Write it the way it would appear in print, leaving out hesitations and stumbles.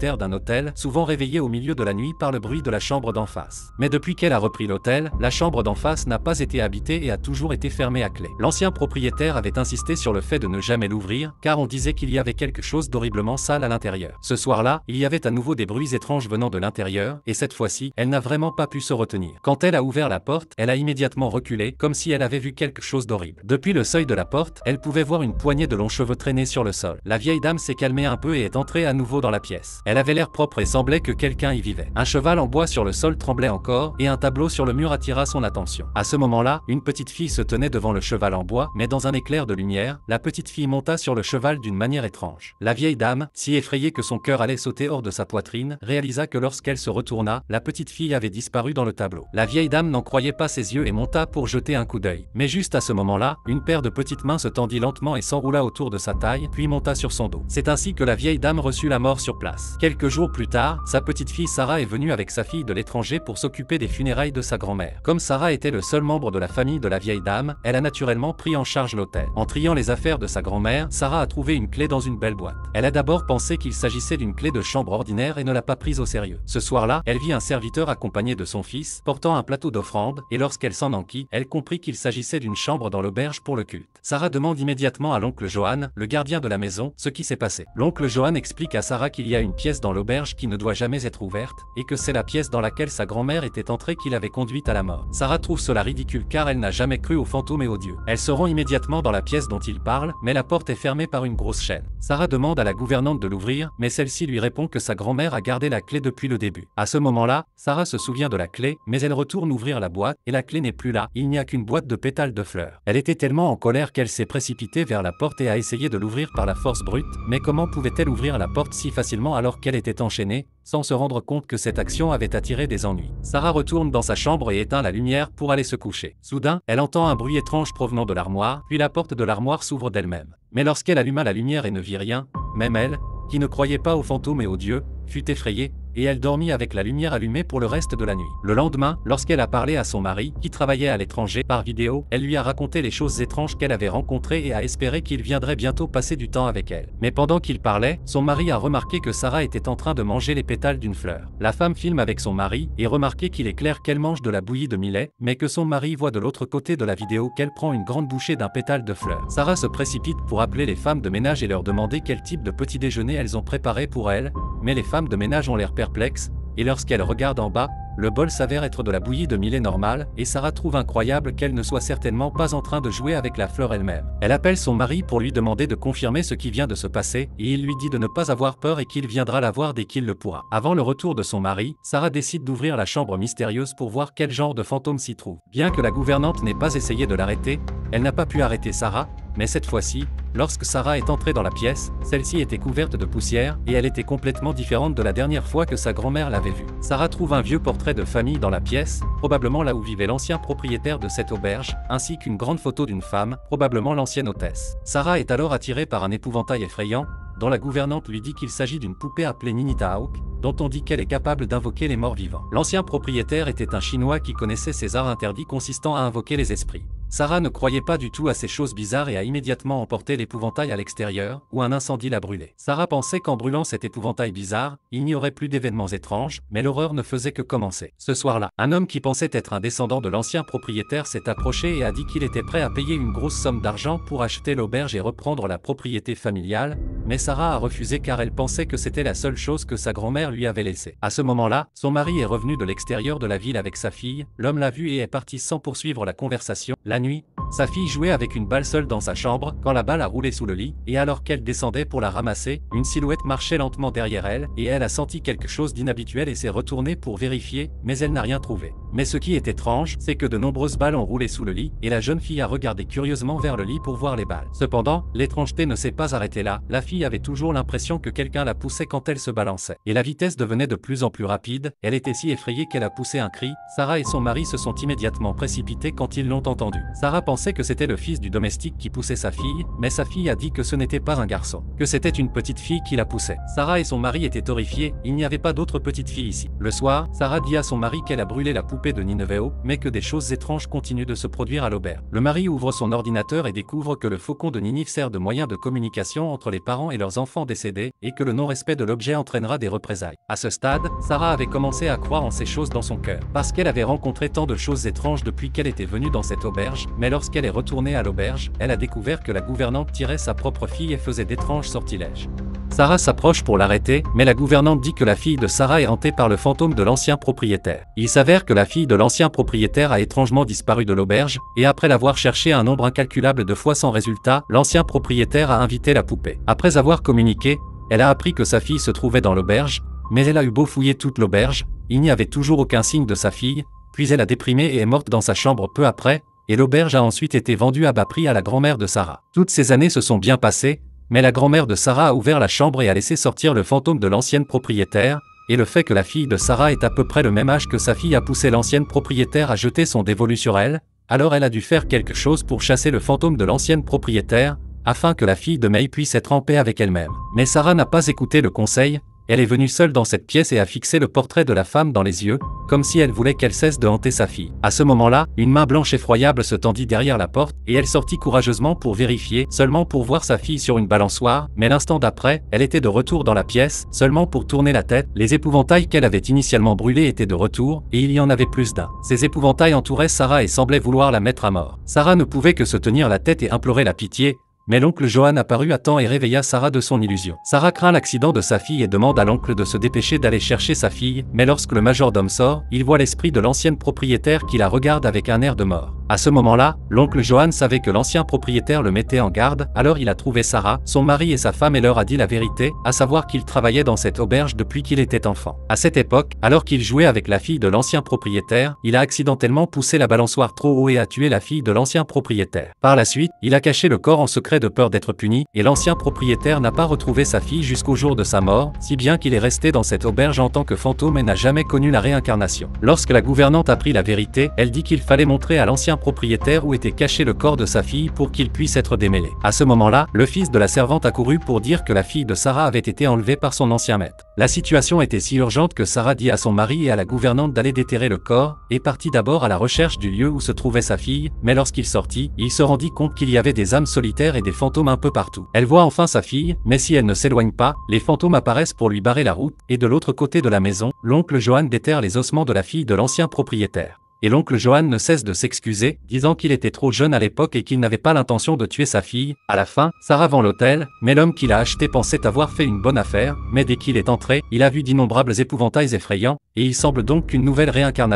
d'un hôtel, souvent réveillée au milieu de la nuit par le bruit de la chambre d'en face. Mais depuis qu'elle a repris l'hôtel, la chambre d'en face n'a pas été habitée et a toujours été fermée à clé. L'ancien propriétaire avait insisté sur le fait de ne jamais l'ouvrir, car on disait qu'il y avait quelque chose d'horriblement sale à l'intérieur. Ce soir-là, il y avait à nouveau des bruits étranges venant de l'intérieur, et cette fois-ci, elle n'a vraiment pas pu se retenir. Quand elle a ouvert la porte, elle a immédiatement reculé, comme si elle avait vu quelque chose d'horrible. Depuis le seuil de la porte, elle pouvait voir une poignée de longs cheveux traîner sur le sol. La vieille dame s'est calmée un peu et est entrée à nouveau dans la pièce. Elle avait l'air propre et semblait que quelqu'un y vivait. Un cheval en bois sur le sol tremblait encore, et un tableau sur le mur attira son attention. À ce moment-là, une petite fille se tenait devant le cheval en bois, mais dans un éclair de lumière, la petite fille monta sur le cheval d'une manière étrange. La vieille dame, si effrayée que son cœur allait sauter hors de sa poitrine, réalisa que lorsqu'elle se retourna, la petite fille avait disparu dans le tableau. La vieille dame n'en croyait pas ses yeux et monta pour jeter un coup d'œil. Mais juste à ce moment-là, une paire de petites mains se tendit lentement et s'enroula autour de sa taille, puis monta sur son dos. C'est ainsi que la vieille dame reçut la mort sur place. Quelques jours plus tard, sa petite fille Sarah est venue avec sa fille de l'étranger pour s'occuper des funérailles de sa grand-mère. Comme Sarah était le seul membre de la famille de la vieille dame, elle a naturellement pris en charge l'hôtel. En triant les affaires de sa grand-mère, Sarah a trouvé une clé dans une belle boîte. Elle a d'abord pensé qu'il s'agissait d'une clé de chambre ordinaire et ne l'a pas prise au sérieux. Ce soir-là, elle vit un serviteur accompagné de son fils, portant un plateau d'offrande, et lorsqu'elle s'en enquit, elle comprit qu'il s'agissait d'une chambre dans l'auberge pour le culte. Sarah demande immédiatement à l'oncle Johan, le gardien de la maison, ce qui s'est passé. L'oncle Johan explique à Sarah qu'il y a une pièce dans l'auberge qui ne doit jamais être ouverte, et que c'est la pièce dans laquelle sa grand-mère était entrée qui l'avait conduite à la mort. Sarah trouve cela ridicule car elle n'a jamais cru aux fantômes et aux dieux. Elle se rend immédiatement dans la pièce dont il parle, mais la porte est fermée par une grosse chaîne. Sarah demande à la gouvernante de l'ouvrir, mais celle-ci lui répond que sa grand-mère a gardé la clé depuis le début. À ce moment-là, Sarah se souvient de la clé, mais elle retourne ouvrir la boîte, et la clé n'est plus là, il n'y a qu'une boîte de pétales de fleurs. Elle était tellement en colère qu'elle s'est précipitée vers la porte et a essayé de l'ouvrir par la force brute, mais comment pouvait-elle ouvrir la porte si facilement alors qu'elle était enchaînée, sans se rendre compte que cette action avait attiré des ennuis. Sarah retourne dans sa chambre et éteint la lumière pour aller se coucher. Soudain, elle entend un bruit étrange provenant de l'armoire, puis la porte de l'armoire s'ouvre d'elle-même. Mais lorsqu'elle alluma la lumière et ne vit rien, même elle, qui ne croyait pas aux fantômes et aux dieux, fut effrayée, et elle dormit avec la lumière allumée pour le reste de la nuit. Le lendemain, lorsqu'elle a parlé à son mari, qui travaillait à l'étranger, par vidéo, elle lui a raconté les choses étranges qu'elle avait rencontrées et a espéré qu'il viendrait bientôt passer du temps avec elle. Mais pendant qu'il parlait, son mari a remarqué que Sarah était en train de manger les pétales d'une fleur. La femme filme avec son mari, et remarqué qu'il est clair qu'elle mange de la bouillie de millet, mais que son mari voit de l'autre côté de la vidéo qu'elle prend une grande bouchée d'un pétale de fleur. Sarah se précipite pour appeler les femmes de ménage et leur demander quel type de petit déjeuner elles ont préparé pour elle, mais les femmes de ménage ont l'air perplexes, et lorsqu'elle regarde en bas, le bol s'avère être de la bouillie de millet normale, et Sarah trouve incroyable qu'elle ne soit certainement pas en train de jouer avec la fleur elle-même. Elle appelle son mari pour lui demander de confirmer ce qui vient de se passer, et il lui dit de ne pas avoir peur et qu'il viendra la voir dès qu'il le pourra. Avant le retour de son mari, Sarah décide d'ouvrir la chambre mystérieuse pour voir quel genre de fantôme s'y trouve. Bien que la gouvernante n'ait pas essayé de l'arrêter, elle n'a pas pu arrêter Sarah, mais cette fois-ci, lorsque Sarah est entrée dans la pièce, celle-ci était couverte de poussière, et elle était complètement différente de la dernière fois que sa grand-mère l'avait vue. Sarah trouve un vieux portrait de famille dans la pièce, probablement là où vivait l'ancien propriétaire de cette auberge, ainsi qu'une grande photo d'une femme, probablement l'ancienne hôtesse. Sarah est alors attirée par un épouvantail effrayant, dont la gouvernante lui dit qu'il s'agit d'une poupée appelée Ninita Hawk, dont on dit qu'elle est capable d'invoquer les morts vivants. L'ancien propriétaire était un Chinois qui connaissait ces arts interdits consistant à invoquer les esprits. Sarah ne croyait pas du tout à ces choses bizarres et a immédiatement emporté l'épouvantail à l'extérieur, où un incendie l'a brûlé. Sarah pensait qu'en brûlant cet épouvantail bizarre, il n'y aurait plus d'événements étranges, mais l'horreur ne faisait que commencer. Ce soir-là, un homme qui pensait être un descendant de l'ancien propriétaire s'est approché et a dit qu'il était prêt à payer une grosse somme d'argent pour acheter l'auberge et reprendre la propriété familiale, mais Sarah a refusé car elle pensait que c'était la seule chose que sa grand-mère lui avait laissée. À ce moment-là, son mari est revenu de l'extérieur de la ville avec sa fille, l'homme l'a vue et est parti sans poursuivre la conversation. La nuit, sa fille jouait avec une balle seule dans sa chambre quand la balle a roulé sous le lit, et alors qu'elle descendait pour la ramasser, une silhouette marchait lentement derrière elle, et elle a senti quelque chose d'inhabituel et s'est retournée pour vérifier, mais elle n'a rien trouvé. Mais ce qui est étrange, c'est que de nombreuses balles ont roulé sous le lit, et la jeune fille a regardé curieusement vers le lit pour voir les balles. Cependant, l'étrangeté ne s'est pas arrêtée là, la fille avait toujours l'impression que quelqu'un la poussait quand elle se balançait. Et la vitesse devenait de plus en plus rapide, elle était si effrayée qu'elle a poussé un cri. Sarah et son mari se sont immédiatement précipités quand ils l'ont entendu. Sarah pensait que c'était le fils du domestique qui poussait sa fille, mais sa fille a dit que ce n'était pas un garçon, que c'était une petite fille qui la poussait. Sarah et son mari étaient horrifiés, il n'y avait pas d'autre petite fille ici. Le soir, Sarah dit à son mari qu'elle a brûlé la poupée de Nineveh, mais que des choses étranges continuent de se produire à l'auberge. Le mari ouvre son ordinateur et découvre que le faucon de Ninive sert de moyen de communication entre les parents et leurs enfants décédés, et que le non-respect de l'objet entraînera des représailles. À ce stade, Sarah avait commencé à croire en ces choses dans son cœur, parce qu'elle avait rencontré tant de choses étranges depuis qu'elle était venue dans cette auberge, mais lorsqu'elle est retournée à l'auberge, elle a découvert que la gouvernante tirait sa propre fille et faisait d'étranges sortilèges. Sarah s'approche pour l'arrêter, mais la gouvernante dit que la fille de Sarah est hantée par le fantôme de l'ancien propriétaire. Il s'avère que la fille de l'ancien propriétaire a étrangement disparu de l'auberge, et après l'avoir cherchée un nombre incalculable de fois sans résultat, l'ancien propriétaire a invité la poupée. Après avoir communiqué, elle a appris que sa fille se trouvait dans l'auberge, mais elle a eu beau fouiller toute l'auberge, il n'y avait toujours aucun signe de sa fille, puis elle a déprimé et est morte dans sa chambre peu après, et l'auberge a ensuite été vendue à bas prix à la grand-mère de Sarah. Toutes ces années se sont bien passées, mais la grand-mère de Sarah a ouvert la chambre et a laissé sortir le fantôme de l'ancienne propriétaire, et le fait que la fille de Sarah est à peu près le même âge que sa fille a poussé l'ancienne propriétaire à jeter son dévolu sur elle, alors elle a dû faire quelque chose pour chasser le fantôme de l'ancienne propriétaire, afin que la fille de May puisse être en paix avec elle-même. Mais Sarah n'a pas écouté le conseil, elle est venue seule dans cette pièce et a fixé le portrait de la femme dans les yeux, comme si elle voulait qu'elle cesse de hanter sa fille. À ce moment-là, une main blanche effroyable se tendit derrière la porte, et elle sortit courageusement pour vérifier, seulement pour voir sa fille sur une balançoire, mais l'instant d'après, elle était de retour dans la pièce, seulement pour tourner la tête, les épouvantails qu'elle avait initialement brûlés étaient de retour, et il y en avait plus d'un. Ces épouvantails entouraient Sarah et semblaient vouloir la mettre à mort. Sarah ne pouvait que se tenir la tête et implorer la pitié, mais l'oncle Johan apparut à temps et réveilla Sarah de son illusion. Sarah craint l'accident de sa fille et demande à l'oncle de se dépêcher d'aller chercher sa fille, mais lorsque le majordome sort, il voit l'esprit de l'ancienne propriétaire qui la regarde avec un air de mort. À ce moment-là, l'oncle Johan savait que l'ancien propriétaire le mettait en garde, alors il a trouvé Sarah, son mari et sa femme et leur a dit la vérité, à savoir qu'il travaillait dans cette auberge depuis qu'il était enfant. À cette époque, alors qu'il jouait avec la fille de l'ancien propriétaire, il a accidentellement poussé la balançoire trop haut et a tué la fille de l'ancien propriétaire. Par la suite, il a caché le corps en secret de peur d'être puni, et l'ancien propriétaire n'a pas retrouvé sa fille jusqu'au jour de sa mort, si bien qu'il est resté dans cette auberge en tant que fantôme et n'a jamais connu la réincarnation. Lorsque la gouvernante apprit la vérité, elle dit qu'il fallait montrer à l'ancien propriétaire où était caché le corps de sa fille pour qu'il puisse être démêlé. À ce moment-là, le fils de la servante accourut pour dire que la fille de Sarah avait été enlevée par son ancien maître. La situation était si urgente que Sarah dit à son mari et à la gouvernante d'aller déterrer le corps, et partit d'abord à la recherche du lieu où se trouvait sa fille, mais lorsqu'il sortit, il se rendit compte qu'il y avait des âmes solitaires et des fantômes un peu partout. Elle voit enfin sa fille, mais si elle ne s'éloigne pas, les fantômes apparaissent pour lui barrer la route, et de l'autre côté de la maison, l'oncle Johan déterre les ossements de la fille de l'ancien propriétaire. Et l'oncle Johan ne cesse de s'excuser, disant qu'il était trop jeune à l'époque et qu'il n'avait pas l'intention de tuer sa fille. À la fin, Sarah vend l'hôtel, mais l'homme qui l'a acheté pensait avoir fait une bonne affaire, mais dès qu'il est entré, il a vu d'innombrables épouvantails effrayants, et il semble donc qu'une nouvelle réincarnation